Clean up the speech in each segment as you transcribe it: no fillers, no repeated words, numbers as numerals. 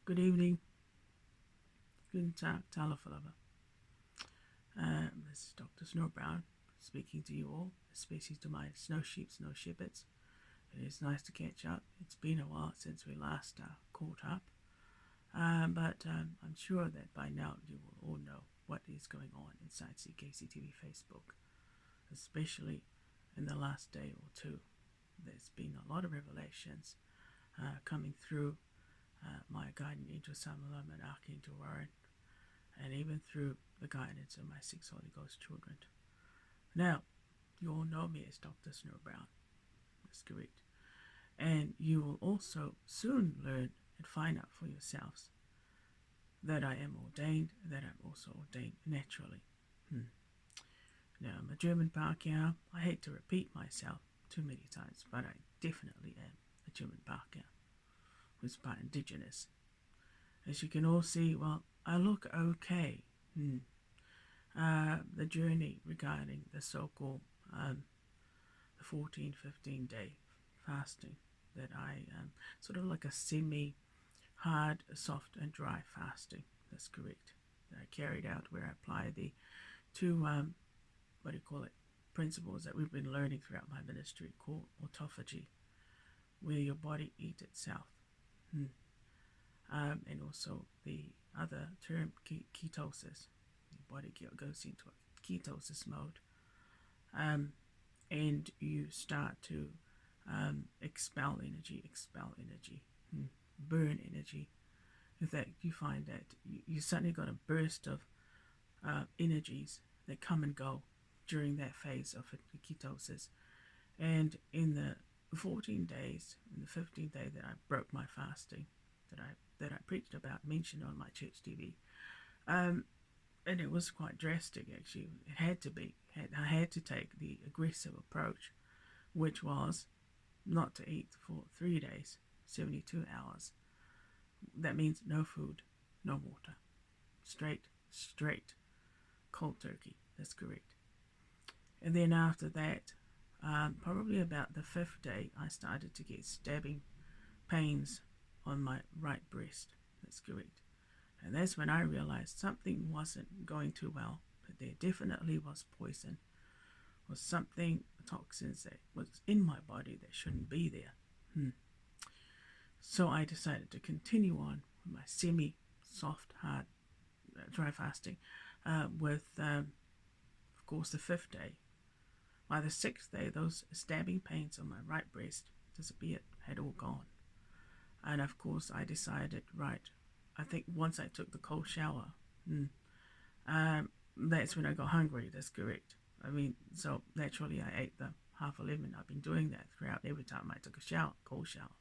Good evening. Guten Tag, Talafalava. This is Dr. Snow Brown speaking to you all, especially to my snow sheep, snow shepherds. It is nice to catch up. It's been a while since we last caught up, but I'm sure that by now you will all know what is going on inside CKCTV Facebook, especially in the last day or two. There's been a lot of revelations coming through my guiding angel Samalam and Archangel Warren, and even through the guidance of my 6 Holy Ghost children. Now, you all know me as Dr. Snow Brown. That's correct. And you will also soon learn and find out for yourselves that I am ordained, that I'm also ordained naturally. Now, I'm a German Pakeha. I hate to repeat myself too many times, but I definitely am a German Pakeha, who's part indigenous. As you can all see, well, I look okay. The journey regarding the so-called the 14-15 day fasting that I sort of like a semi-hard, soft and dry fasting. That's correct. That I carried out where I apply the two principles that we've been learning throughout my ministry called autophagy, where your body eats itself. And also the other term, ketosis. Your body goes into a ketosis mode, and you start to expel energy, burn energy. In fact, you find that you suddenly got a burst of energies that come and go during that phase of ketosis. And in the 14 days, in the 15th day that I broke my fasting, that I preached about, mentioned on my church TV, and it was quite drastic actually. It had to be. I had to take the aggressive approach, which was not to eat for 3 days, 72 hours. That means no food, no water, straight, cold turkey. That's correct. And then after that, probably about the 5th day, I started to get stabbing pains on my right breast. That's correct. And that's when I realized something wasn't going too well, that there definitely was poison, was something, toxins that was in my body that shouldn't be there. So I decided to continue on with my semi-soft, hard, dry fasting with, of course, the 5th day. By the 6th day, those stabbing pains on my right breast disappeared, had all gone. And of course, I decided, right, I think once I took the cold shower, that's when I got hungry. That's correct. I mean, so naturally I ate the half a lemon. I've been doing that throughout every time I took a shower, cold shower.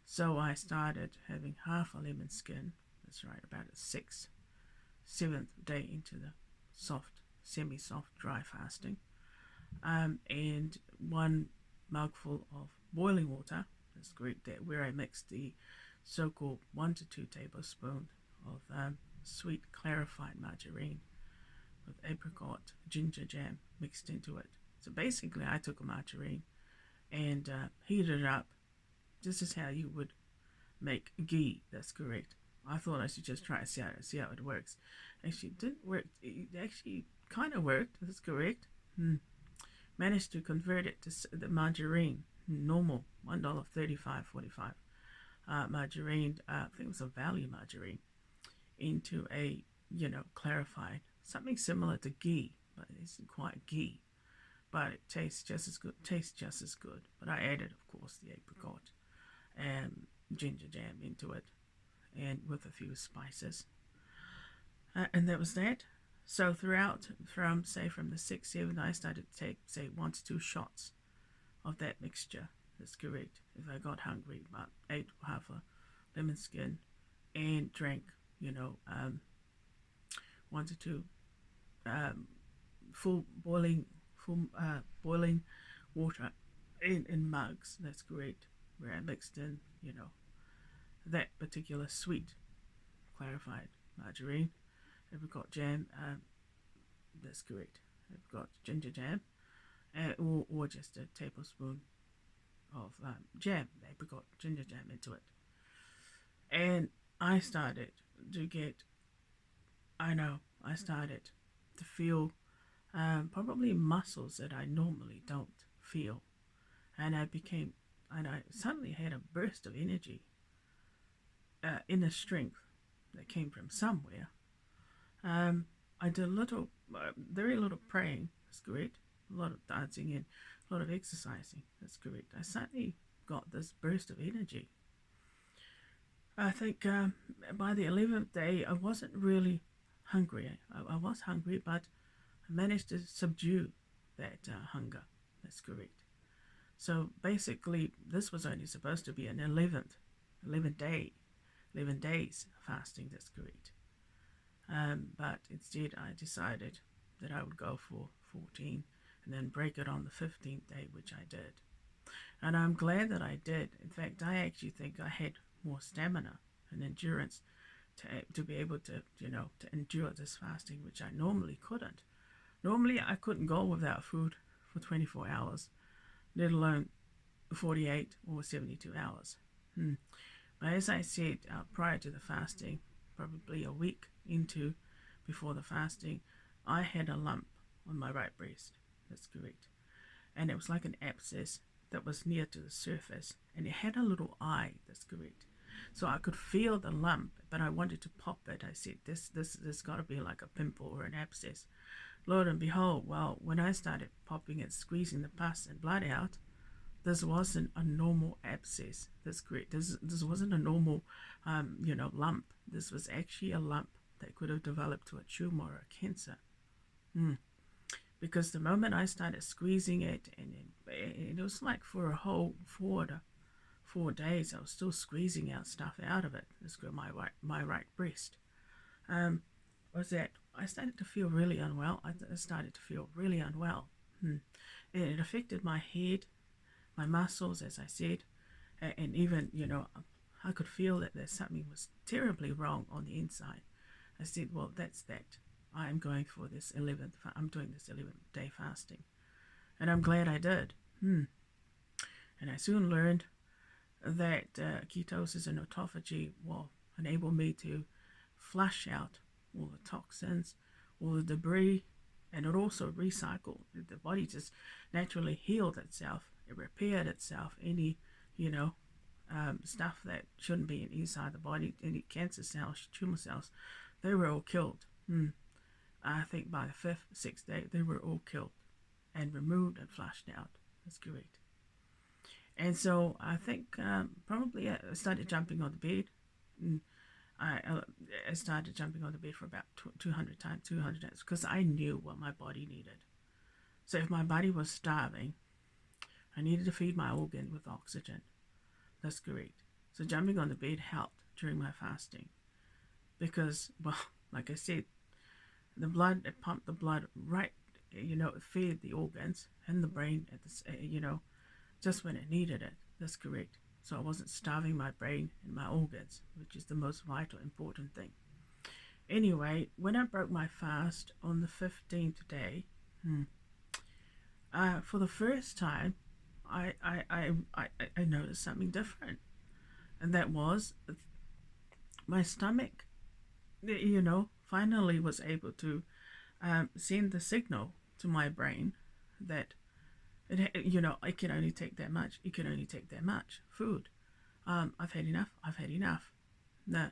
So I started having half a lemon skin. That's right, about the 6th, 7th day into the soft, semi-soft, dry fasting. And 1 mugful of boiling water. That's great. That where I mixed the so-called 1 to 2 tablespoons of sweet clarified margarine with apricot ginger jam mixed into it. So basically, I took a margarine and heated it up. This is how you would make ghee. That's correct. I thought I should just try and see how it works. Actually, it didn't work. It actually kind of worked. That's correct. Managed to convert it to the margarine, normal $1.35.45 margarine. I think it was a value margarine, into a clarified, something similar to ghee, but it isn't quite ghee. But it tastes just as good. But I added, of course, the apricot and ginger jam into it, and with a few spices, and that was that. So throughout, from the 6th, 7th, I started to take, say, 1 to 2 shots of that mixture. That's correct. If I got hungry, about ate half a lemon skin and drank, 1 to 2 full boiling water in mugs. That's correct. Where I mixed in, that particular sweet clarified margarine, apricot jam. That's correct. Apricot ginger jam, or just a tablespoon of jam, apricot ginger jam into it. And I started to get, I know, I started to feel probably muscles that I normally don't feel. And I suddenly had a burst of energy, inner strength that came from somewhere. Um, I did a little, very little praying, that's correct. A lot of dancing and a lot of exercising, that's correct. I suddenly got this burst of energy. I think by the 11th day, I wasn't really hungry. I was hungry, but I managed to subdue that hunger. That's correct. So basically, this was only supposed to be an 11 days fasting. That's correct. But instead, I decided that I would go for 14 and then break it on the 15th day, which I did. And I'm glad that I did. In fact, I actually think I had more stamina and endurance to be able to, to endure this fasting, which I normally couldn't. Normally, I couldn't go without food for 24 hours, let alone 48 or 72 hours. But as I said, prior to the fasting, probably a week before the fasting, I had a lump on my right breast. That's correct. And it was like an abscess that was near to the surface, and it had a little eye. That's correct. So I could feel the lump, but I wanted to pop it. I said, this got to be like a pimple or an abscess. Lord and behold, well, when I started popping it, squeezing the pus and blood out, this wasn't a normal abscess. That's correct. This wasn't a normal, lump. This was actually a lump that could have developed to a tumor or a cancer. Because the moment I started squeezing it, and it was like for a whole 4 days, I was still squeezing out stuff out of it. This got my right breast. Was that I started to feel really unwell. I started to feel really unwell. It affected my head, my muscles, as I said, and even, I could feel that there's something was terribly wrong on the inside. I said, well, that's that. I'm going for this 11th, I'm doing this 11th day fasting. And I'm glad I did. And I soon learned that ketosis and autophagy will enable me to flush out all the toxins, all the debris, and it also recycled. The body just naturally healed itself. It repaired itself. Any, stuff that shouldn't be inside the body, any cancer cells, tumor cells, they were all killed. I think by the 5th, 6th day, they were all killed and removed and flushed out. That's correct. And so I think probably I started jumping on the bed. I started jumping on the bed for about 200 times, because I knew what my body needed. So if my body was starving, I needed to feed my organ with oxygen. That's correct. So jumping on the bed helped during my fasting because, well, like I said, the blood, it pumped the blood right, it fed the organs and the brain at the, just when it needed it. That's correct. So I wasn't starving my brain and my organs, which is the most vital, important thing. Anyway, when I broke my fast on the 15th day, for the first time, I noticed something different, and that was my stomach, finally was able to send the signal to my brain that I can only take that much. You can only take that much food. I've had enough. I've had enough. Now,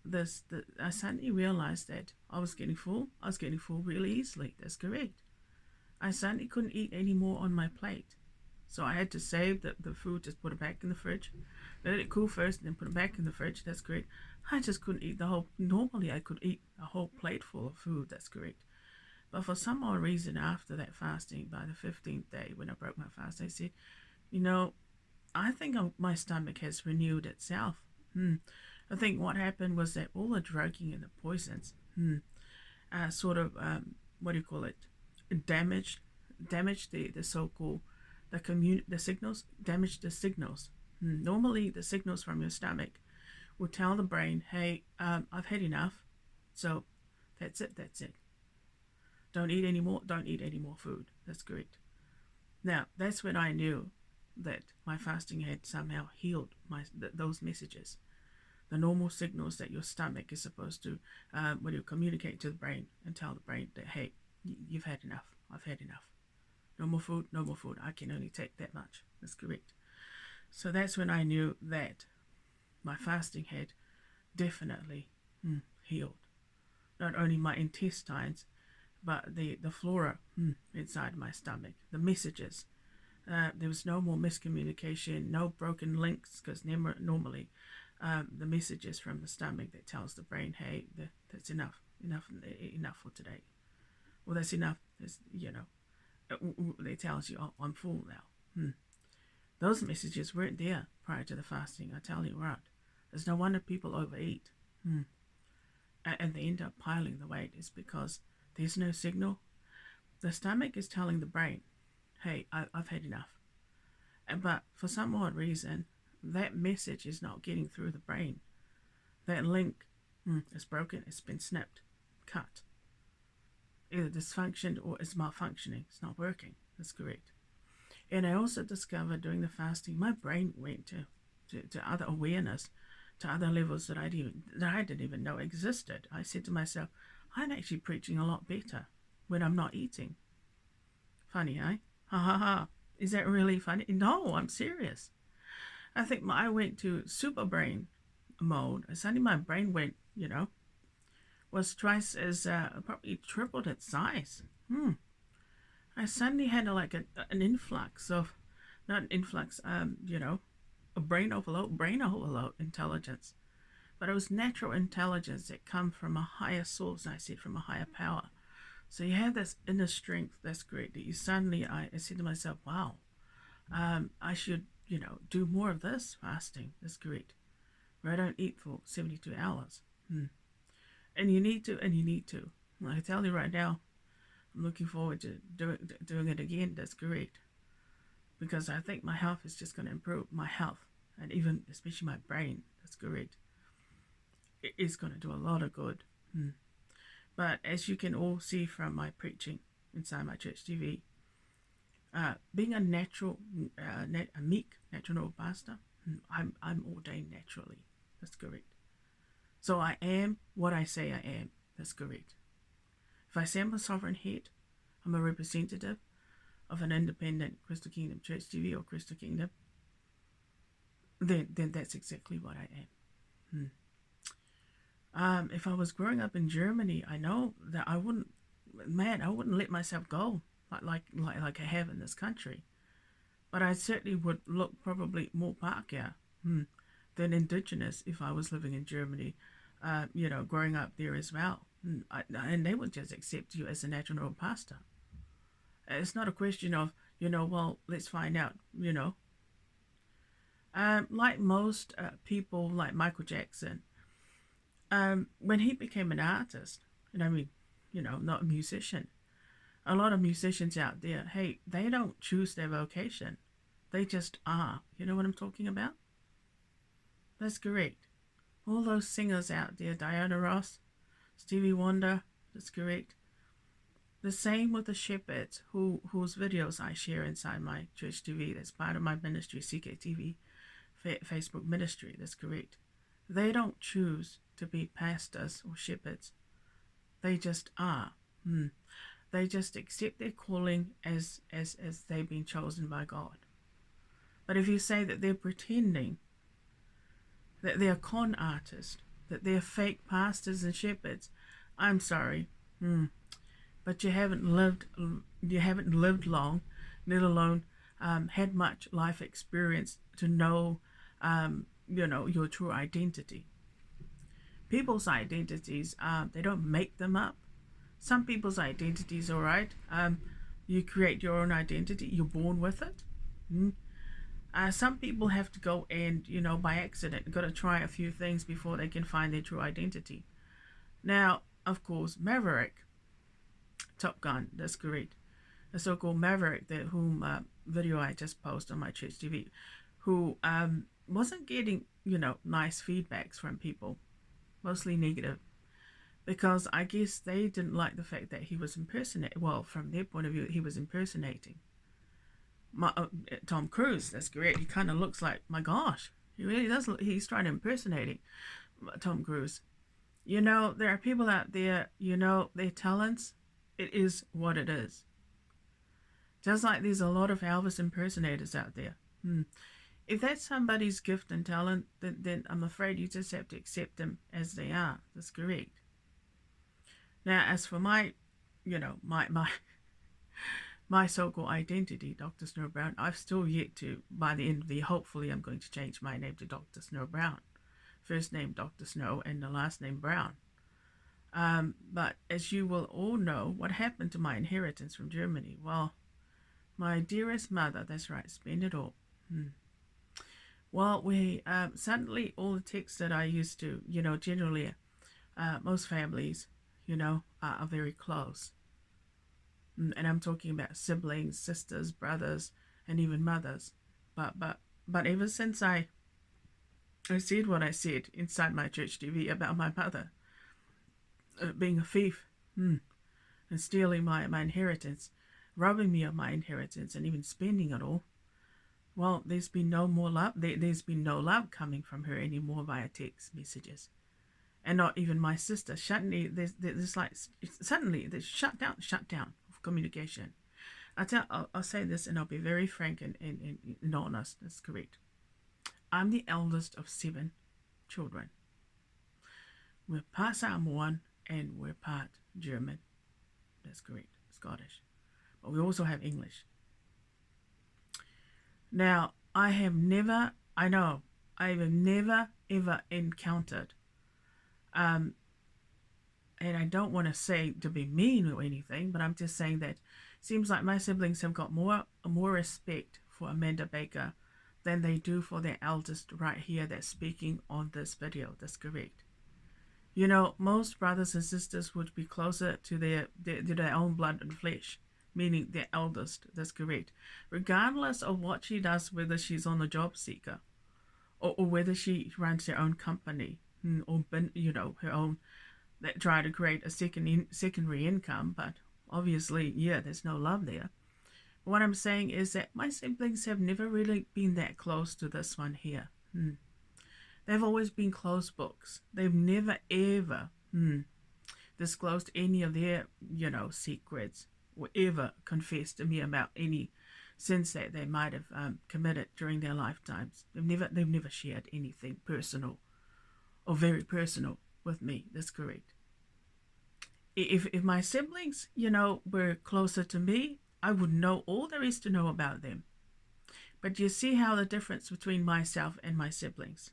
I suddenly realized that I was getting full. I was getting full really easily. That's correct. I suddenly couldn't eat any more on my plate. So I had to save the food, just put it back in the fridge, let it cool first, and then put it back in the fridge. That's correct. I just couldn't eat normally I could eat a whole plate full of food. That's correct. But for some odd reason, after that fasting, by the 15th day, when I broke my fast, I said, I think my stomach has renewed itself. I think what happened was that all the drugging and the poisons sort of, damaged the so-called, the signals, damaged the signals. Normally, the signals from your stomach will tell the brain, hey, I've had enough, so that's it. Don't eat any more food. That's correct. Now, that's when I knew that my fasting had somehow healed those messages. the normal signals that your stomach is supposed to, when you communicate to the brain and tell the brain that, hey, you've had enough. I've had enough. No more food, no more food. I can only take that much. That's correct. So that's when I knew that my fasting had definitely healed. Not only my intestines, but the flora inside my stomach, the messages. There was no more miscommunication, no broken links, because normally the messages from the stomach that tells the brain, hey, that's enough for today. Well, that's enough. It tells you, oh, I'm full now. Those messages weren't there prior to the fasting. I tell you what, there's no wonder people overeat. And they end up piling the weight is because there's no signal. The stomach is telling the brain, hey, I've had enough. But for some odd reason, that message is not getting through the brain. That link is broken, it's been snipped, cut. Either dysfunctioned or it's malfunctioning. It's not working. That's correct. And I also discovered during the fasting, my brain went to other awareness, to other levels that I didn't even know existed. I said to myself, I'm actually preaching a lot better when I'm not eating. Funny, eh? Ha ha ha. Is that really funny? No, I'm serious. I think I went to super brain mode. Suddenly my brain went, was twice as, probably tripled its size. I suddenly had an influx of, not an influx, a brain overload intelligence. But it was natural intelligence that come from a higher source, I said, from a higher power. So you have this inner strength, that's great, that you suddenly, I said to myself, wow, I should, do more of this fasting, that's great, where I don't eat for 72 hours. And you need to. I tell you right now, I'm looking forward to doing it again, that's correct. Because I think my health is just going to improve, my health, and even, especially my brain, that's correct. It is going to do a lot of good. But as you can all see from my preaching inside my church TV, being a natural, a meek natural pastor, I'm ordained naturally. That's correct. So I am what I say I am. That's correct. If I say I'm a sovereign head, I'm a representative of an independent Crystal Kingdom Church TV or Crystal Kingdom, then that's exactly what I am. If I was growing up in Germany, I know that I wouldn't let myself go like I have in this country. But I certainly would look probably more Pakeha than indigenous if I was living in Germany, growing up there as well. And they would just accept you as a natural pastor. It's not a question of, well, let's find out, like most people, like Michael Jackson, when he became an artist, and I mean, not a musician, a lot of musicians out there, hey, they don't choose their vocation. They just are. You know what I'm talking about? That's correct. All those singers out there, Diana Ross, Stevie Wonder, that's correct. The same with the shepherds whose videos I share inside my church TV. That's part of my ministry, CKTV, Facebook ministry. That's correct. They don't choose to be pastors or shepherds. They just are. They just accept their calling as they've been chosen by God. But if you say that they're pretending, that they're con artists, that they're fake pastors and shepherds, I'm sorry. But you haven't lived long, let alone had much life experience to know, your true identity. People's identities, they don't make them up. Some people's identities, all right. You create your own identity. You're born with it. Some people have to go and, by accident, got to try a few things before they can find their true identity. Now, of course, Maverick, Top Gun, that's correct. The so-called Maverick, whom video I just posted on my church TV, who wasn't getting, nice feedbacks from people, mostly negative, because I guess they didn't like the fact that he was impersonating. Well, from their point of view, he was impersonating Tom Cruise. That's correct. He kind of looks like, my gosh, he really does. He's trying to impersonate him. Tom Cruise. You know, there are people out there, you know, their talents, it is what it is. Just like there's a lot of Elvis impersonators out there. If that's somebody's gift and talent, then I'm afraid you just have to accept them as they are. That's correct. Now, as for my, you know, my so-called identity, Dr. Snow Brown, I've still yet to, by the end of the year, hopefully I'm going to change my name to Dr. Snow Brown. First name Dr. Snow and the last name Brown. But as you will all know, what happened to my inheritance from Germany? Well, my dearest mother, that's right, spend it all. Well, we suddenly all the texts that I used to, you know, generally most families, you know, are very close. And I'm talking about siblings, sisters, brothers, and even mothers. But ever since I said what I said inside my church TV about my mother being a thief and stealing my inheritance, robbing me of my inheritance, and even spending it all, well, there's been no more love. There's been no love coming from her anymore via text messages. And not even my sister. Suddenly, there's like, suddenly, there's shut down of communication. I'll say this, and I'll be very frank and honest. That's correct. I'm the eldest of 7 children. We're part Samoan and we're part German. That's correct. Scottish. But we also have English. Now, I have never ever encountered, and I don't want to say to be mean or anything, but I'm just saying that it seems like my siblings have got more respect for Amanda Baker than they do for their eldest right here that's speaking on this video. That's correct. You know, most brothers and sisters would be closer to their own blood and flesh, meaning their eldest. That's correct. Regardless of what she does, whether she's on a job seeker or whether she runs her own company or, you know, her own, that try to create a secondary income. But obviously, yeah, there's no love there. What I'm saying is that my siblings have never really been that close to this one here. They've always been closed books. They've never ever disclosed any of their, you know, secrets or ever confessed to me about any sins that they might have committed during their lifetimes. They've never shared anything personal or very personal with me. That's correct. If my siblings, you know, were closer to me, I would know all there is to know about them. But you see how the difference between myself and my siblings.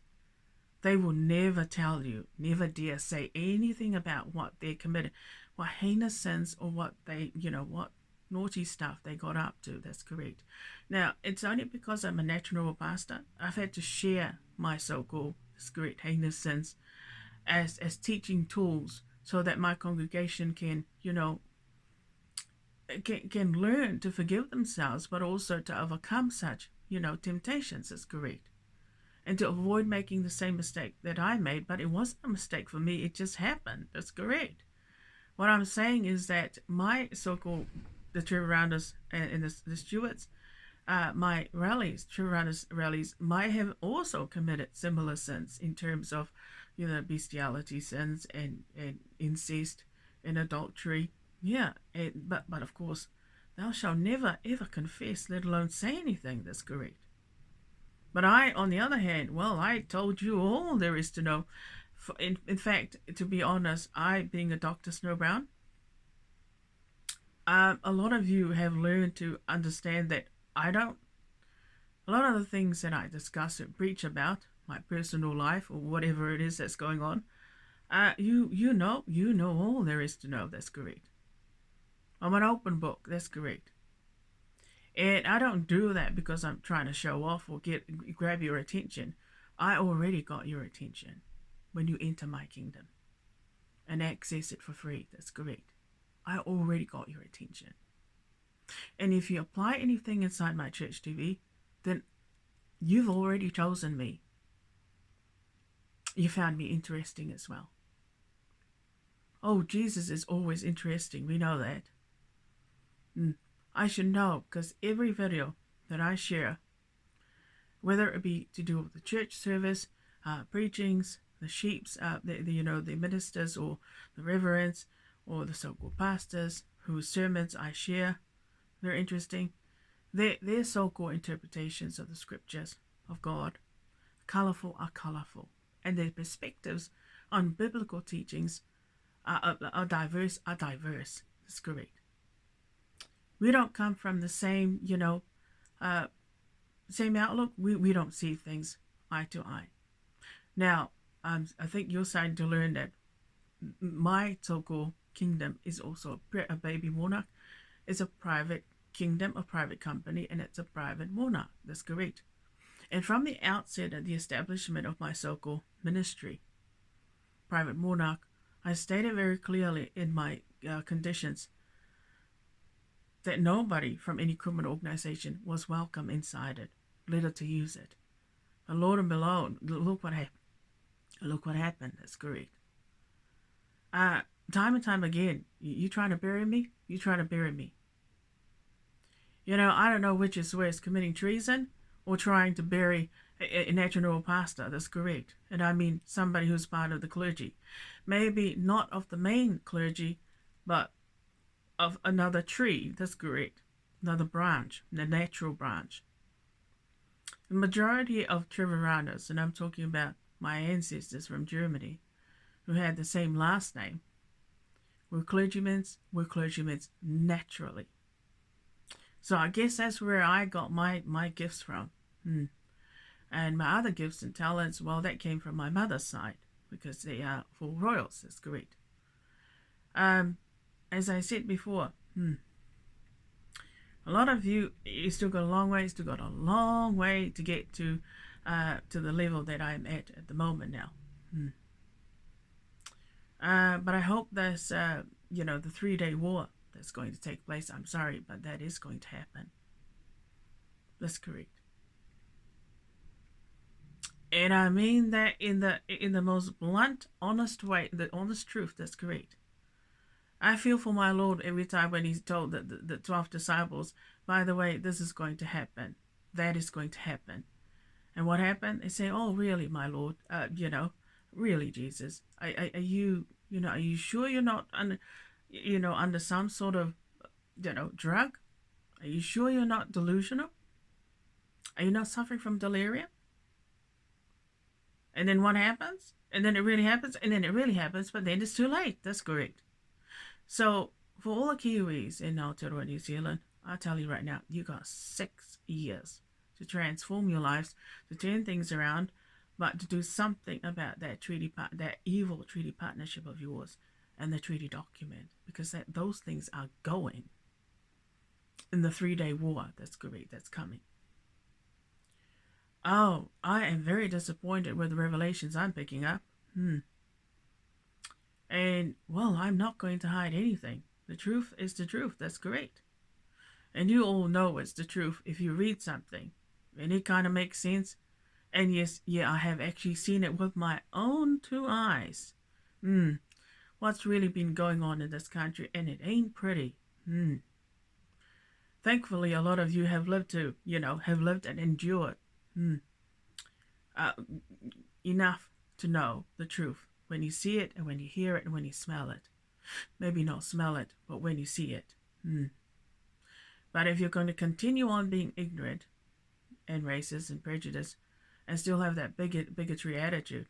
They will never tell you, never dare say anything about what they committed, what heinous sins or what they, you know, what naughty stuff they got up to. That's correct. Now, it's only because I'm a natural pastor, I've had to share my so-called correct heinous sins as teaching tools so that my congregation can, you know, can learn to forgive themselves, but also to overcome such, you know, temptations. That's correct. And to avoid making the same mistake that I made. But it wasn't a mistake for me. It just happened. That's correct. What I'm saying is that my so-called, the Trevor Rounders and the Stewarts, my rallies, Trevor Rounders rallies, might have also committed similar sins in terms of, you know, bestiality sins and incest and adultery. Yeah, but of course, thou shalt never ever confess, let alone say anything. That's correct. But I, on the other hand, well, I told you all there is to know. In fact, to be honest, I, being a Dr. Snow Brown, a lot of you have learned to understand that I don't, a lot of the things that I discuss or preach about, my personal life or whatever it is that's going on, you know all there is to know. That's correct. I'm an open book. That's correct. And I don't do that because I'm trying to show off or grab your attention. I already got your attention when you enter my kingdom and access it for free. That's correct. I already got your attention. And if you apply anything inside my church TV, then you've already chosen me. You found me interesting as well. Oh, Jesus is always interesting. We know that. I should know, because every video that I share, whether it be to do with the church service, preachings, the sheeps, the ministers or the reverends or the so-called pastors whose sermons I share. They're interesting. Their so-called interpretations of the scriptures of God, colorful are colorful, and their perspectives on biblical teachings are diverse. That's correct. We don't come from the same, same outlook. We don't see things eye to eye. Now, I think you're starting to learn that my so-called kingdom is also a baby monarch. It's a private kingdom, a private company, and it's a private monarch. That's correct. And from the outset of the establishment of my so-called ministry, private monarch, I stated very clearly in my conditions that nobody from any criminal organization was welcome inside it, little to use it. But Lord and below, look what happened. Look what happened. That's correct. Time and time again, you trying to bury me? You trying to bury me. I don't know which is worse, committing treason or trying to bury a natural pastor. That's correct. And I mean somebody who's part of the clergy. Maybe not of the main clergy, but of another tree. That's correct. Another branch, the natural branch. The majority of Trevoranos, and I'm talking about my ancestors from Germany, who had the same last name, were clergymen naturally. So I guess that's where I got my gifts from. And my other gifts and talents, well, that came from my mother's side, because they are full royals. That's correct. As I said before, a lot of you still got a long way. Still got a long way to get to the level that I'm at the moment now. But I hope there's, the 3-day war that's going to take place. I'm sorry, but that is going to happen. That's correct. And I mean that in the most blunt, honest way, the honest truth. That's correct. I feel for my Lord every time when he's told the 12 disciples, by the way, this is going to happen. That is going to happen. And what happened? They say, oh, really, my Lord? Really, Jesus? Are you sure you're not under some sort of, drug? Are you sure you're not delusional? Are you not suffering from delirium? And then what happens? And then it really happens, and then it really happens, but then it's too late. That's correct. So for all the Kiwis in Aotearoa, New Zealand, I'll tell you right now, you got 6 years to transform your lives, to turn things around, but to do something about that that evil treaty partnership of yours and the treaty document, because those things are going in the 3-day war. That's correct. That's coming. Oh, I am very disappointed with the revelations I'm picking up. And, well, I'm not going to hide anything. The truth is the truth. That's correct. And you all know it's the truth if you read something. And it kind of makes sense. And yes, I have actually seen it with my own 2 eyes. What's really been going on in this country, and it ain't pretty. Thankfully, a lot of you have lived and endured enough to know the truth. When you see it, and when you hear it, and when you smell it. Maybe not smell it, but when you see it. But if you're going to continue on being ignorant and racist and prejudiced and still have that bigotry attitude,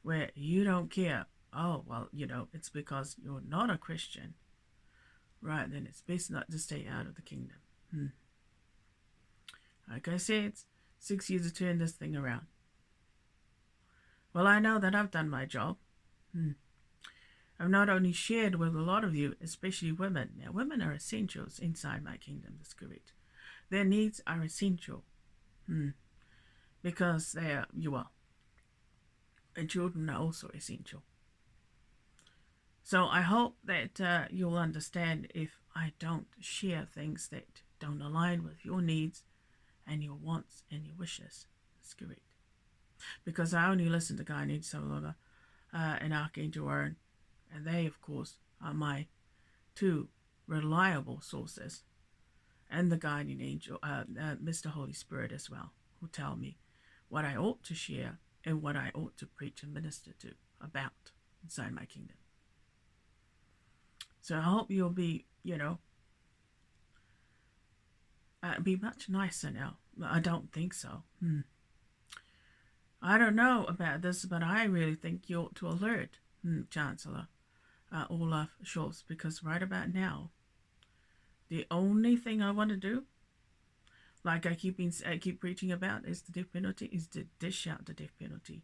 where you don't care, oh, well, it's because you're not a Christian, right, then it's best not to stay out of the kingdom. Like I said, it's 6 years to turn this thing around. Well, I know that I've done my job. I've not only shared with a lot of you, especially women. Now, women are essentials inside my kingdom, that's correct. Their needs are essential. Because they are, and children are also essential. So I hope that you'll understand if I don't share things that don't align with your needs and your wants and your wishes. That's correct. Because I only listen to Guy Need Solova and Archangel Aaron, and they, of course, are my 2 reliable sources, and the guardian angel, Mr. Holy Spirit as well, who tell me what I ought to share and what I ought to preach and minister to about inside my kingdom. So I hope you'll be, be much nicer now. I don't think so. I don't know about this, but I really think you ought to alert Chancellor Olaf Scholz, because right about now, the only thing I want to do, like I keep preaching about, is the death penalty, is to dish out the death penalty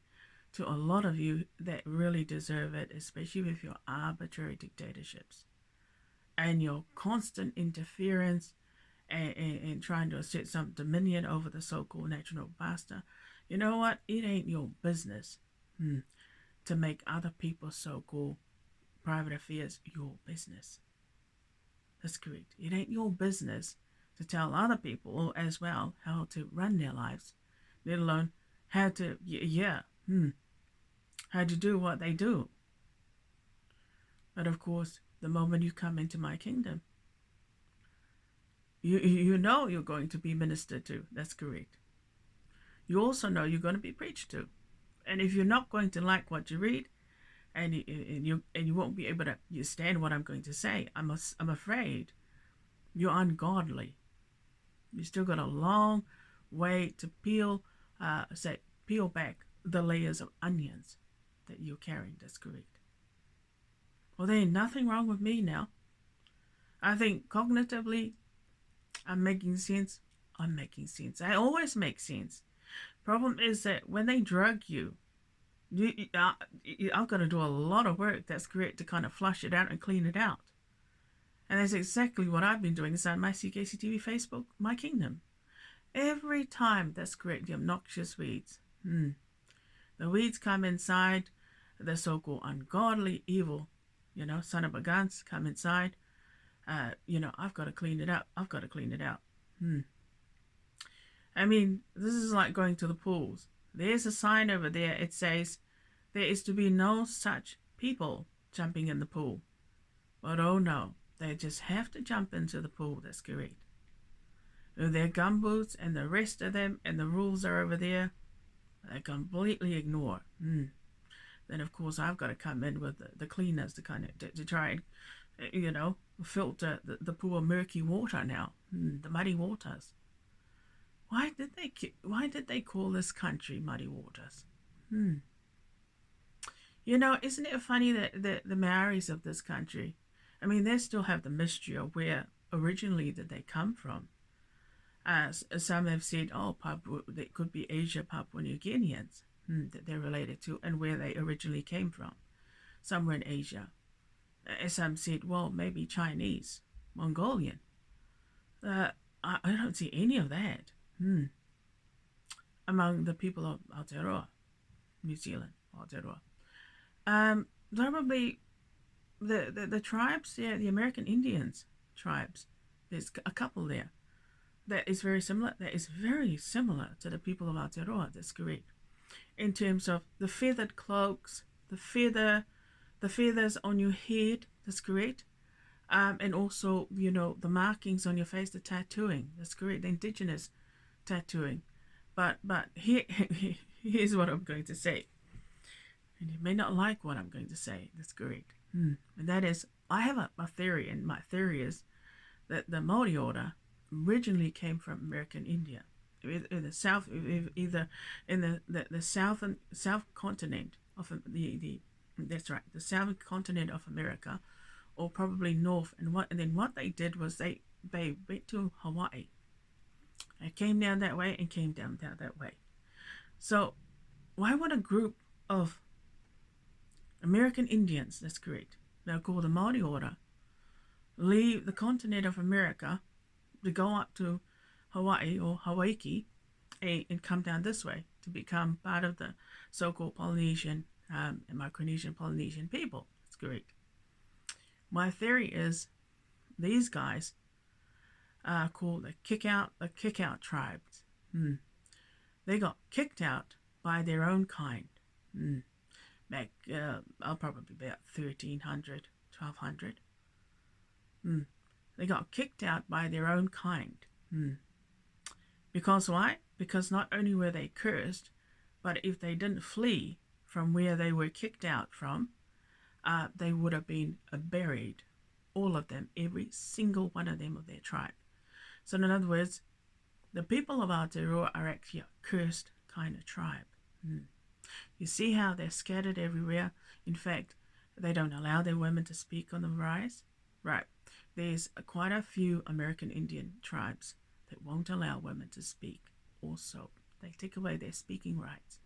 to a lot of you that really deserve it, especially with your arbitrary dictatorships and your constant interference and trying to assert some dominion over the so-called national pastor. You know what? It ain't your business to make other people's so-called private affairs your business. That's correct. It ain't your business to tell other people as well how to run their lives, let alone how to, how to do what they do. But of course, the moment you come into my kingdom, you know you're going to be ministered to. That's correct. You also know you're going to be preached to. And if you're not going to like what you read, and you won't be able to stand what I'm going to say, I'm afraid you're ungodly. You still got a long way to peel back the layers of onions that you're carrying. That's correct. Well, there ain't nothing wrong with me now. I think cognitively, I'm making sense. I'm making sense. I always make sense. Problem is that when they drug you, I've got to do a lot of work, that's correct, to kind of flush it out and clean it out. And that's exactly what I've been doing inside my CKCTV Facebook, My Kingdom. Every time, that's correct, the obnoxious weeds. The weeds come inside, the so-called ungodly, evil, son of a guns come inside. I've got to clean it up. I've got to clean it out. I mean, this is like going to the pools. There's a sign over there. It says, there is to be no such people jumping in the pool. But oh no, they just have to jump into the pool. That's correct. Their gumboots and the rest of them and the rules are over there. They completely ignore. Then of course I've got to come in with the cleaners to kind of to try and filter the poor murky water now, the muddy waters. Why did they call this country Muddy Waters? Isn't it funny that the Maoris of this country, I mean, they still have the mystery of where originally did they come from. Some have said, they could be Asia Papua New Guineans that they're related to, and where they originally came from, somewhere in Asia. Some said, well, maybe Chinese, Mongolian. I don't see any of that among the people of Aotearoa, New Zealand, Aotearoa. Probably the tribes, the American Indians tribes, there's a couple there that is very similar. That is very similar to the people of Aotearoa. That's correct. In terms of the feathered cloaks, the feathers on your head. That's correct. And also, the markings on your face, the tattooing. That's correct. The indigenous tattooing. But here's what I'm going to say. And you may not like what I'm going to say. That's correct. And that is, I have a theory, and my theory is that the Maori order originally came from American India, in the south, either in the south continent of that's right, the southern continent of America, or probably north. And then what they did was they went to Hawaii. It came down that way and came down that way. So why would a group of American Indians, that's correct, they're called the Maori Order, leave the continent of America to go up to Hawaii or Hawaii and come down this way to become part of the so-called Polynesian and Micronesian Polynesian people? That's correct. My theory is these guys are called the kick-out tribes. They got kicked out by their own kind. Back, probably about 1300, 1200. They got kicked out by their own kind. Because why? Because not only were they cursed, But if they didn't flee from where they were kicked out from, they would have been buried, all of them, every single one of them of their tribe. So in other words, the people of Aotearoa are actually a cursed kind of tribe. You see how they're scattered everywhere? In fact, they don't allow their women to speak on the rise. Right. There's quite a few American Indian tribes that won't allow women to speak also. They take away their speaking rights.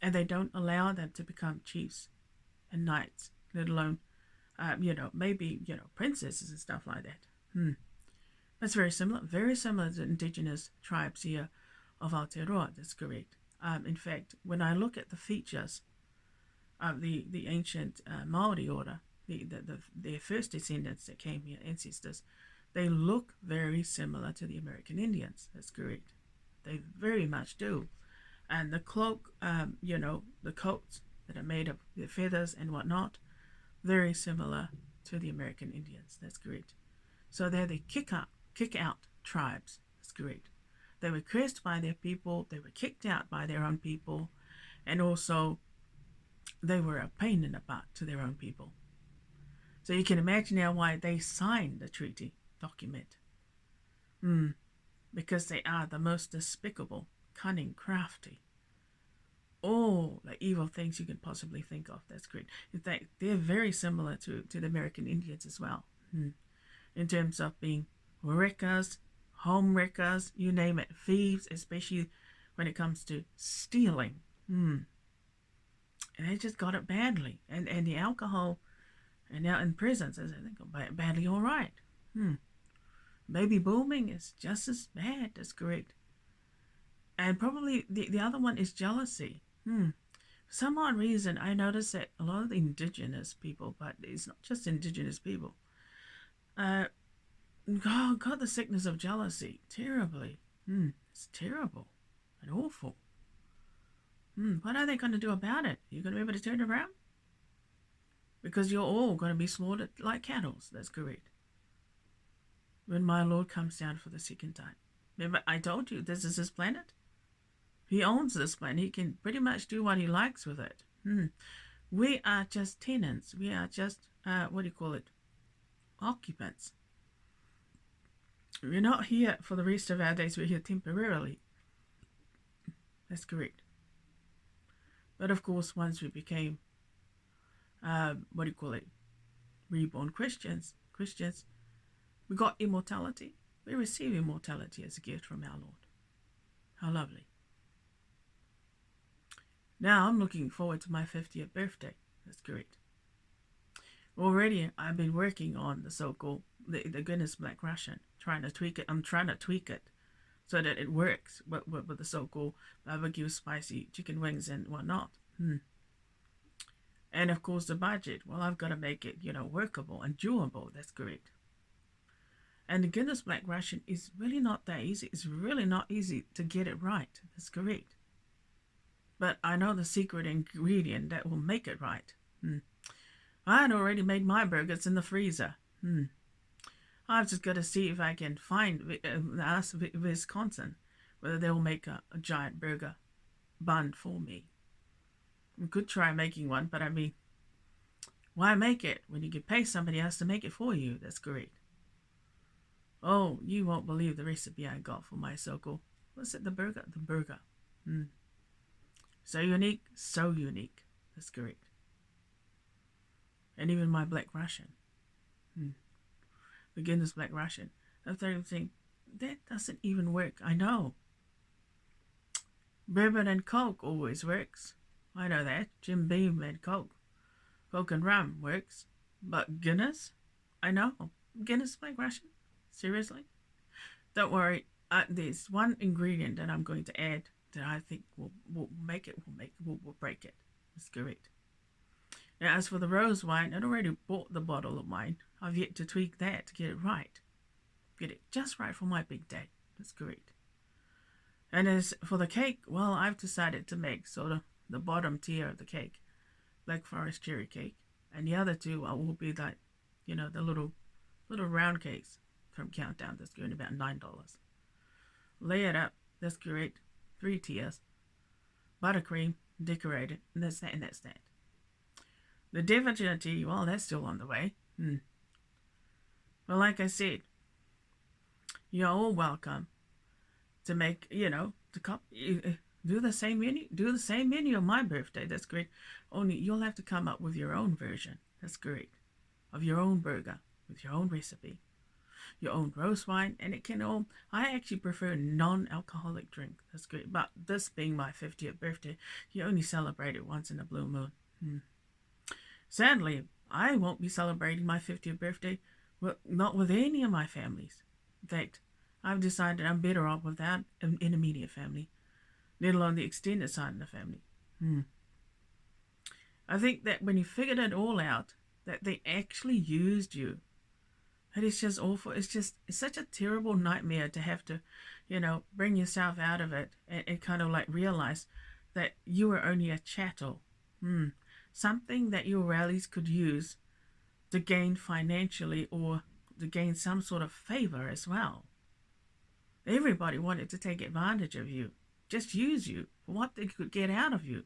And they don't allow them to become chiefs and knights, let alone, maybe, princesses and stuff like that. That's very similar to indigenous tribes here of Aotearoa. That's correct. In fact, when I look at the features of the ancient Maori order, their first descendants that came here, ancestors, they look very similar to the American Indians. That's correct. They very much do. And the cloak, the coats that are made of the feathers and whatnot, very similar to the American Indians. That's correct. So they're the kick out tribes. That's correct. They were cursed by their people. They were kicked out by their own people. And also, they were a pain in the butt to their own people. So you can imagine now why they signed the treaty document. Because they are the most despicable, cunning, crafty, all the evil things you can possibly think of. That's great. In fact, they're very similar to the American Indians as well. In terms of being wreckers, home wreckers, you name it, thieves, especially when it comes to stealing. And they just got it badly. And the alcohol, and now in prisons, they got badly all right. Baby booming is just as bad. That's correct. And probably the other one is jealousy. For some odd reason, I noticed that a lot of the indigenous people, but it's not just indigenous people, got the sickness of jealousy terribly. It's terrible and awful. What are they going to do about it? You're going to be able to turn it around? Because you're all going to be slaughtered like cattle. That's correct. When my Lord comes down for the second time. Remember, I told you, this is his planet. He owns this planet. He can pretty much do what he likes with it. We are just tenants. We are just, occupants. We're not here for the rest of our days. We're here temporarily. That's correct. But of course, once we became, reborn Christians, we got immortality. We receive immortality as a gift from our Lord. How lovely. Now I'm looking forward to my 50th birthday. That's correct. Already I've been working on the so-called, the Guinness Black Russian, trying to tweak it. I'm trying to tweak it so that it works with the so-called barbecue spicy chicken wings and whatnot. And of course the budget. Well, I've got to make it, workable and doable. That's correct. And the Guinness Black Russian is really not that easy. It's really not easy to get it right. That's correct. But I know the secret ingredient that will make it right. I had already made my burgers in the freezer. I've just got to see if I can find Wisconsin, whether they'll make a giant burger bun for me. We could try making one, but I mean, why make it when you can pay somebody else to make it for you? That's correct. Oh, you won't believe the recipe I got for my so-called, what's it, the burger? The burger. So unique, so unique. That's correct. And even my Black Russian. The Guinness Black Russian. I started saying, that doesn't even work. I know. Bourbon and Coke always works. I know that. Jim Beam and Coke. Coke and rum works. But Guinness? I know. Guinness Black Russian? Seriously? Don't worry. There's one ingredient that I'm going to add that I think will break it. That's correct. Now, as for the rose wine, I'd already bought the bottle of wine. I've yet to tweak that to get it right. Get it just right for my big day. That's correct. And as for the cake, well, I've decided to make sort of the bottom tier of the cake, Black Forest cherry cake, and the other two will be like, the little round cakes from Countdown. That's going to about $9. Lay it up. That's correct. 3 tiers. buttercream, decorated, and that's that, and that's that. The divinity, well, that's still on the way. Well, like I said, you're all welcome to make, to come, do the same menu on my birthday. That's great. Only you'll have to come up with your own version. That's great. Of your own burger with your own recipe, your own roast wine, and it can all. I actually prefer non-alcoholic drink. That's great. But this being my 50th birthday, you only celebrate it once in a blue moon. Sadly, I won't be celebrating my 50th birthday, not with any of my families. In fact, I've decided I'm better off without an immediate family, let alone the extended side of the family. I think that when you figured it all out, that they actually used you. It is just awful. It's such a terrible nightmare to have to, bring yourself out of it and kind of like realize that you were only a chattel. Something that your rallies could use to gain financially or to gain some sort of favor as well. Everybody wanted to take advantage of you, just use you for what they could get out of you.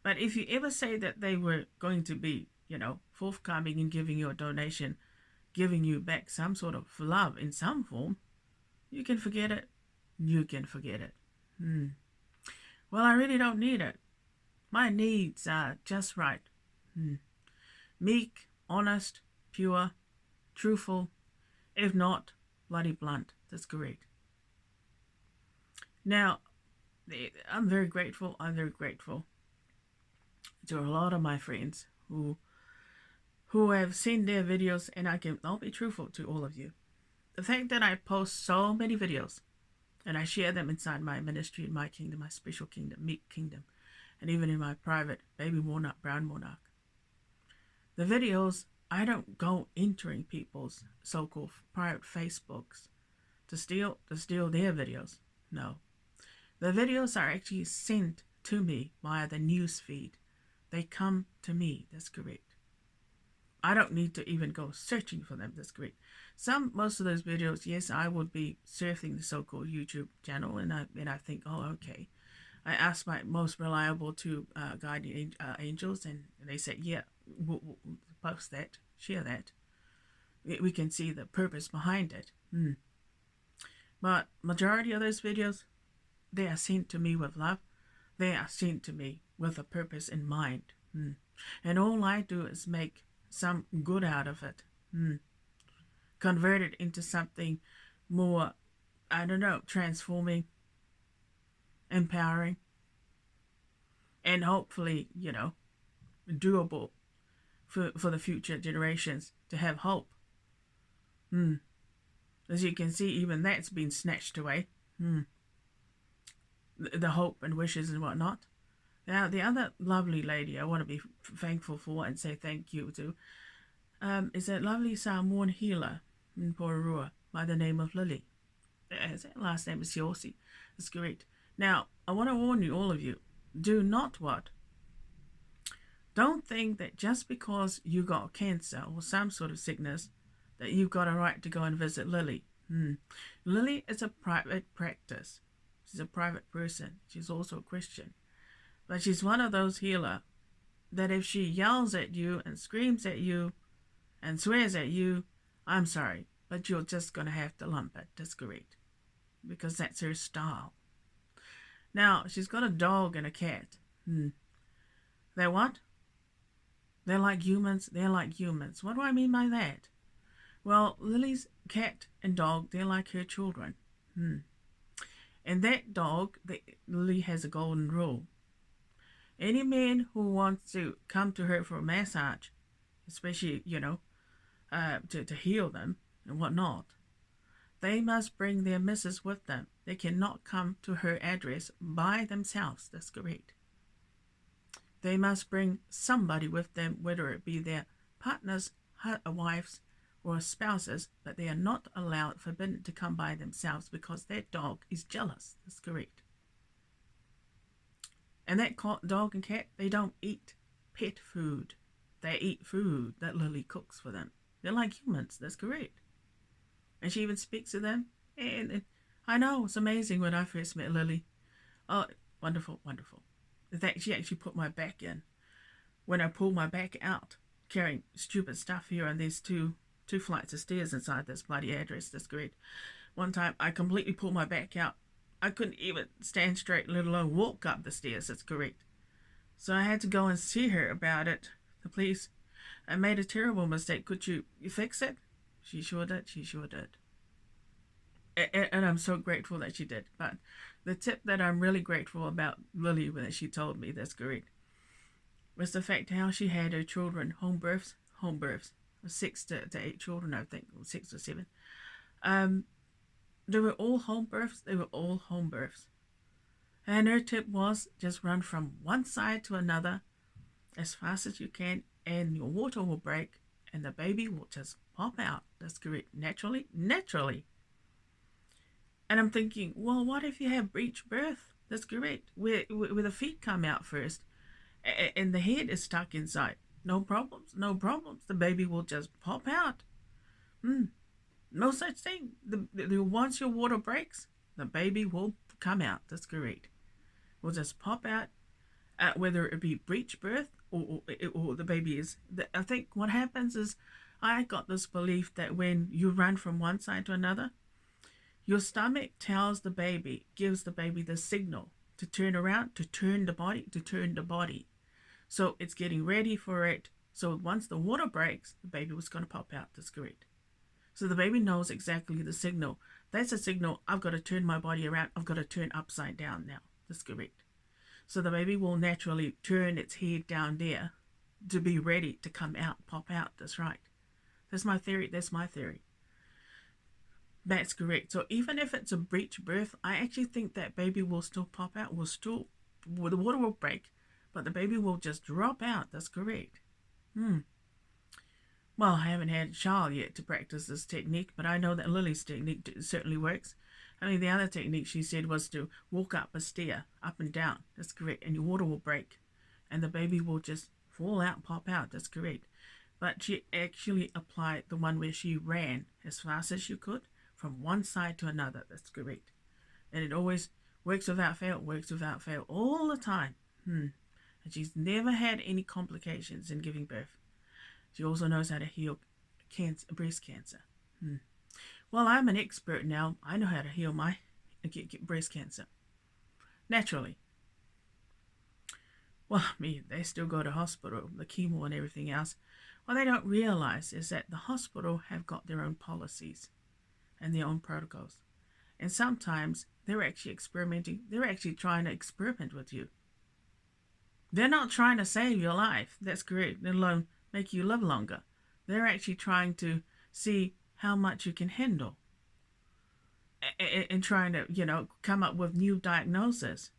But if you ever say that they were going to be, forthcoming in giving you a donation, giving you back some sort of love in some form, you can forget it. You can forget it. Well, I really don't need it. My needs are just right. Meek, honest, pure, truthful, if not, bloody blunt. That's correct. Now, I'm very grateful. To a lot of my friends who have seen their videos, and I'll be truthful to all of you. The fact that I post so many videos and I share them inside my ministry, in my kingdom, my special kingdom, meek kingdom, and even in my private baby monarch, brown monarch. The videos, I don't go entering people's so-called private Facebooks to steal their videos. No. The videos are actually sent to me via the news feed. They come to me. That's correct. I don't need to even go searching for them. That's great. Most of those videos, yes, I would be surfing the so-called YouTube channel, and I think, oh, okay. I asked my most reliable two guardian angels, and they said, yeah, we'll post that, share that. We can see the purpose behind it. But majority of those videos, they are sent to me with love. They are sent to me with a purpose in mind. And all I do is make some good out of it. Convert it into something more, transforming, empowering, and hopefully, doable for the future generations to have hope. As you can see, even that's been snatched away. The hope and wishes and whatnot. Now, the other lovely lady I want to be thankful for and say thank you to is a lovely Samoan healer in Pororua by the name of Lily. Her last name is Yossi. That's great. Now, I want to warn you, all of you, do not what? Don't think that just because you got cancer or some sort of sickness that you've got a right to go and visit Lily. Lily is a private practice. She's a private person. She's also a Christian. But she's one of those healers that if she yells at you and screams at you and swears at you, I'm sorry, but you're just going to have to lump it. That's great. Because that's her style. Now, she's got a dog and a cat. They're what? They're like humans. They're like humans. What do I mean by that? Well, Lily's cat and dog, they're like her children. And that dog, Lily has a golden rule. Any man who wants to come to her for a massage, especially, to heal them and whatnot, they must bring their missus with them. They cannot come to her address by themselves. That's correct. They must bring somebody with them, whether it be their partners, wives, or spouses, but they are not forbidden to come by themselves because that dog is jealous. That's correct. And that dog and cat, they don't eat pet food. They eat food that Lily cooks for them. They're like humans. That's correct. And she even speaks to them. And I know, it's amazing when I first met Lily. Oh, wonderful, wonderful. that she actually put my back in. When I pulled my back out, carrying stupid stuff here, and there's two flights of stairs inside this bloody address, this grid. One time I completely pulled my back out. I couldn't even stand straight, let alone walk up the stairs, that's correct. So I had to go and see her about it. The police, I made a terrible mistake. Could you fix it? She sure did. She sure did. And I'm so grateful that she did. But the tip that I'm really grateful about Lily, that she told me, that's correct, was the fact how she had her children home births, 6 to 8 children, I think, or 6 or 7. They were all home births. And her tip was just run from one side to another as fast as you can, and your water will break and the baby will just pop out. That's correct. Naturally. And I'm thinking, well, what if you have breech birth? That's correct. Where the feet come out first and the head is stuck inside. No problems. The baby will just pop out. No such thing. Once your water breaks, the baby will come out. That's correct. Will just pop out, whether it be breech birth or the baby is. I think what happens is, I got this belief that when you run from one side to another, your stomach tells the baby, gives the baby the signal to turn around, to turn the body. So it's getting ready for it. So once the water breaks, the baby was going to pop out. That's correct. So the baby knows exactly the signal. That's a signal. I've got to turn my body around. I've got to turn upside down now. That's correct. So the baby will naturally turn its head down there to be ready to come out, pop out. That's right. That's my theory. That's correct. So even if it's a breech birth, I actually think that baby will still pop out. The water will break, but the baby will just drop out. That's correct. Well, I haven't had a child yet to practice this technique, but I know that Lily's technique certainly works. I mean, the other technique she said was to walk up a stair, up and down. That's correct. And your water will break and the baby will just fall out, pop out. That's correct. But she actually applied the one where she ran as fast as she could from one side to another. That's correct. And it always works without fail, all the time. And she's never had any complications in giving birth. She also knows how to heal breast cancer. Well, I'm an expert now. I know how to heal my breast cancer. Naturally. Well, they still go to hospital, the chemo and everything else. What they don't realize is that the hospital have got their own policies and their own protocols. And sometimes they're actually experimenting. They're actually trying to experiment with you. They're not trying to save your life. That's correct. Let alone make you live longer. They're actually trying to see how much you can handle, and trying to, come up with new diagnoses,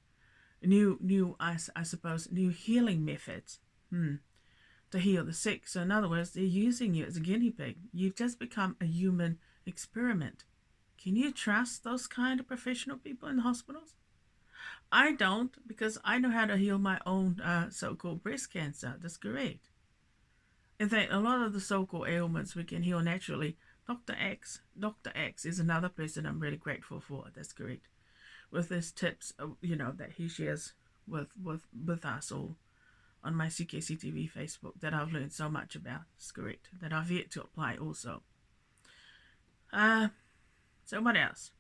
I suppose, new healing methods, to heal the sick. So in other words, they're using you as a guinea pig. You've just become a human experiment. Can you trust those kind of professional people in the hospitals? I don't, because I know how to heal my own so-called breast cancer. That's correct. In fact, a lot of the so-called ailments we can heal naturally. Dr. X is another person I'm really grateful for. That's correct. With his tips, that he shares with us all on my CKCTV Facebook, that I've learned so much about. That's correct. That I've yet to apply also. So what else?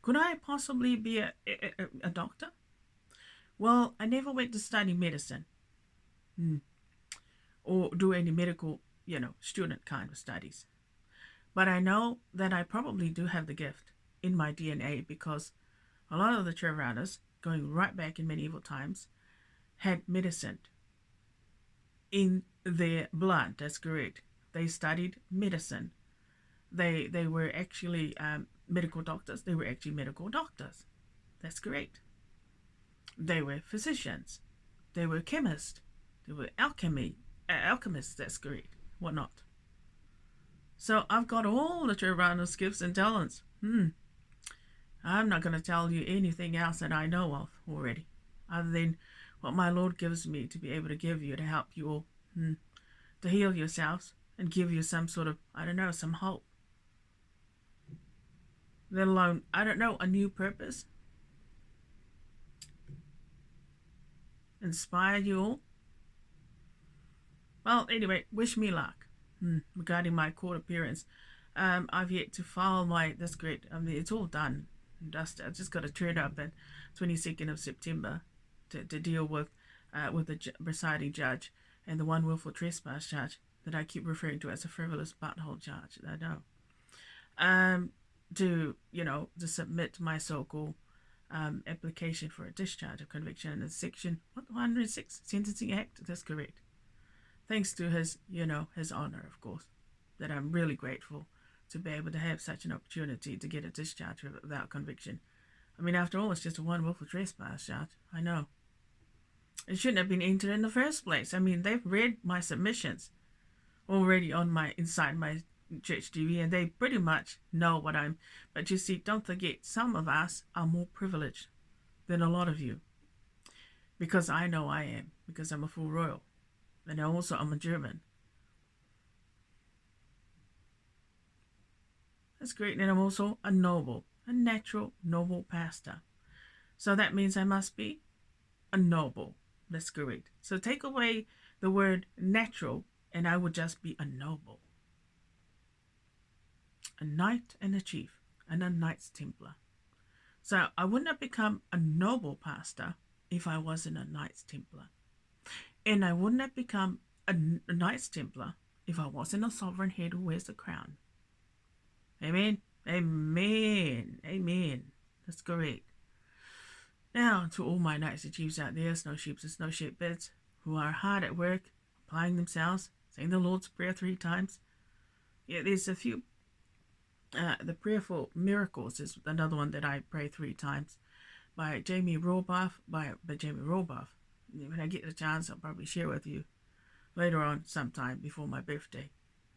Could I possibly be a doctor? Well, I never went to study medicine. Or do any medical, student kind of studies. But I know that I probably do have the gift in my DNA, because a lot of the Trevanas, going right back in medieval times, had medicine in their blood. That's correct. They studied medicine. They were actually medical doctors. They were actually medical doctors. That's correct. They were physicians. They were chemists. They were alchemists. That's correct. Whatnot. So I've got all the Trevana's gifts and talents. I'm not going to tell you anything else that I know of already, other than what my Lord gives me to be able to give you, to help you all, to heal yourselves and give you some sort of, some hope. Let alone, a new purpose. inspire you all. Well, anyway, wish me luck. Regarding my court appearance, I've yet to file my. That's great. I mean, it's all done, dusted. I just got to turn up at 22nd of September to deal with the presiding judge and the one willful trespass charge that I keep referring to as a frivolous butthole charge. I know. To submit my so-called application for a discharge of conviction in the section 106 Sentencing Act. That's correct. Thanks to his honor, of course, that I'm really grateful to be able to have such an opportunity to get a discharge without conviction. I mean, after all, it's just a one willful trespass charge. I know. It shouldn't have been entered in the first place. I mean, they've read my submissions already inside my church TV, and they pretty much know what I'm. But you see, don't forget, some of us are more privileged than a lot of you, because I know I am, because I'm a full royal, and also I'm a German. That's great, and I'm also a natural noble pastor. So that means I must be a noble. That's correct. So take away the word natural, and I would just be a noble. A knight and a chief, and a Knights Templar. So I wouldn't have become a noble pastor if I wasn't a Knights Templar. And I wouldn't have become a Knights Templar if I wasn't a sovereign head who wears the crown. Amen? Amen. Amen. That's correct. Now, to all my knights and chiefs out there, snow sheeps and snow shepherdess, who are hard at work, applying themselves, saying the Lord's Prayer 3 times. Yeah, there's a few. The Prayerful Miracles is another one that I pray 3 times by Jamie Robath. By Jamie Robath. When I get the chance, I'll probably share with you later on sometime before my birthday.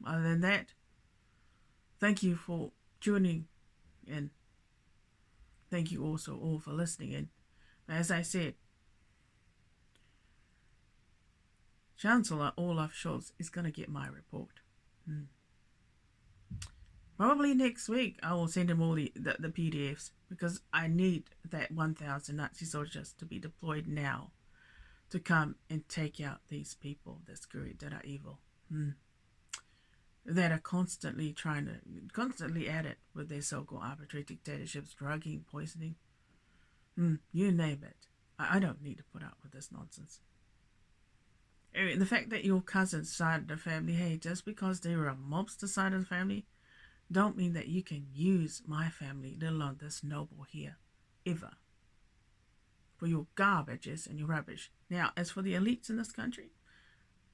Other than that, thank you for tuning in. Thank you also all for listening in. As I said, Chancellor Olaf Scholz is going to get my report. Probably next week I will send him all the PDFs, because I need that 1,000 Nazi soldiers to be deployed now to come and take out these people that's correct, that are evil. That are constantly at it with their so-called arbitrary dictatorships, drugging, poisoning. You name it. I don't need to put up with this nonsense. Anyway, the fact that your cousin's side of the family, hey, just because they were a mobster side of the family, don't mean that you can use my family, let alone this noble here, ever, for your garbages and your rubbish. Now, as for the elites in this country,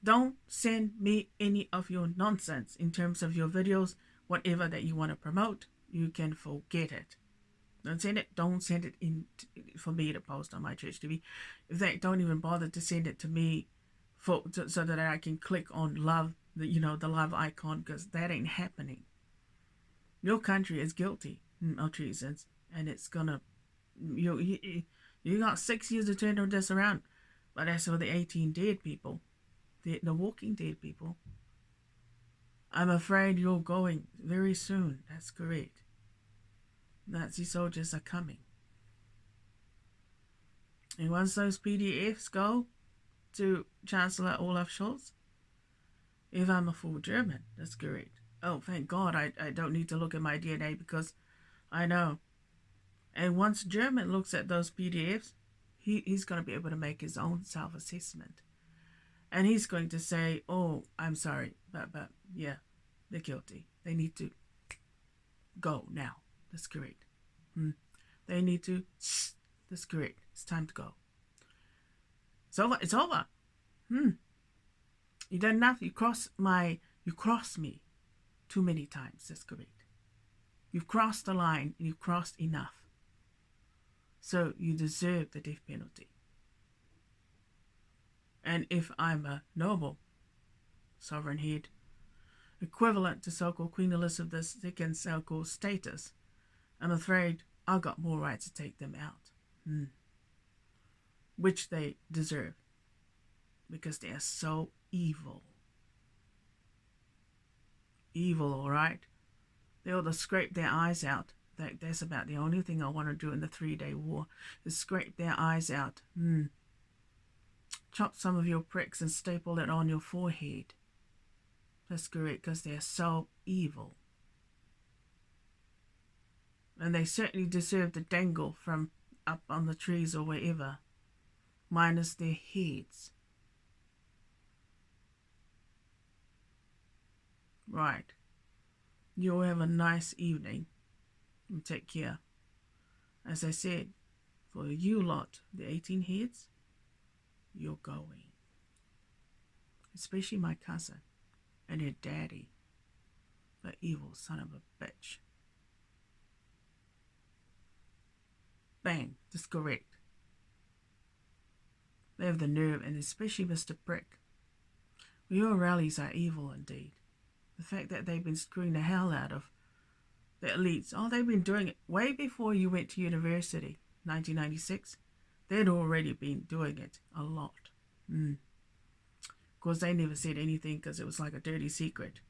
don't send me any of your nonsense in terms of your videos, whatever that you want to promote. You can forget it. Don't send it in for me to post on my church TV. In fact, don't even bother to send it to me so that I can click on love, the love icon, because that ain't happening. Your country is guilty of treason, and it's gonna. You got 6 years to turn this around. But as for the 18 dead people, the walking dead people, I'm afraid you're going very soon. That's correct. Nazi soldiers are coming. And once those PDFs go to Chancellor Olaf Scholz, if I'm a full German, that's correct. Oh, thank God I don't need to look at my DNA, because I know. And once German looks at those PDFs, he's going to be able to make his own self-assessment. And he's going to say, oh, I'm sorry, but yeah, they're guilty. They need to go now. That's correct. They need to, that's correct. It's time to go. It's over. You done enough. You cross me too many times. That's correct. You've crossed the line, and you've crossed enough. So you deserve the death penalty. And if I'm a noble sovereign head, equivalent to so-called Queen Elizabeth II's so-called status, I'm afraid I've got more right to take them out. Which they deserve, because they are so evil. Evil, all right? They ought to scrape their eyes out. That's about the only thing I want to do in the 3-day war, is scrape their eyes out. Chop some of your pricks and staple it on your forehead. That's correct, because they're so evil. And they certainly deserve to dangle from up on the trees or wherever, minus their heads. Right. You all have a nice evening and take care. As I said, for you lot, the 18 heads, you're going. Especially my cousin and her daddy, the evil son of a bitch. Bang, that's correct. They have the nerve, and especially Mr. Prick. Well, your rallies are evil indeed. The fact that they've been screwing the hell out of the elites. Oh, they've been doing it way before you went to university, 1996. They'd already been doing it a lot. Of course, they never said anything because it was like a dirty secret.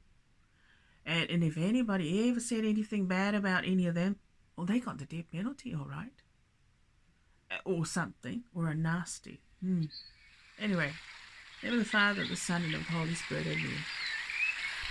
And if anybody ever said anything bad about any of them, well, they got the death penalty, all right. Or something, or a nasty. Anyway, name of the Father, the Son, and of the Holy Spirit, amen.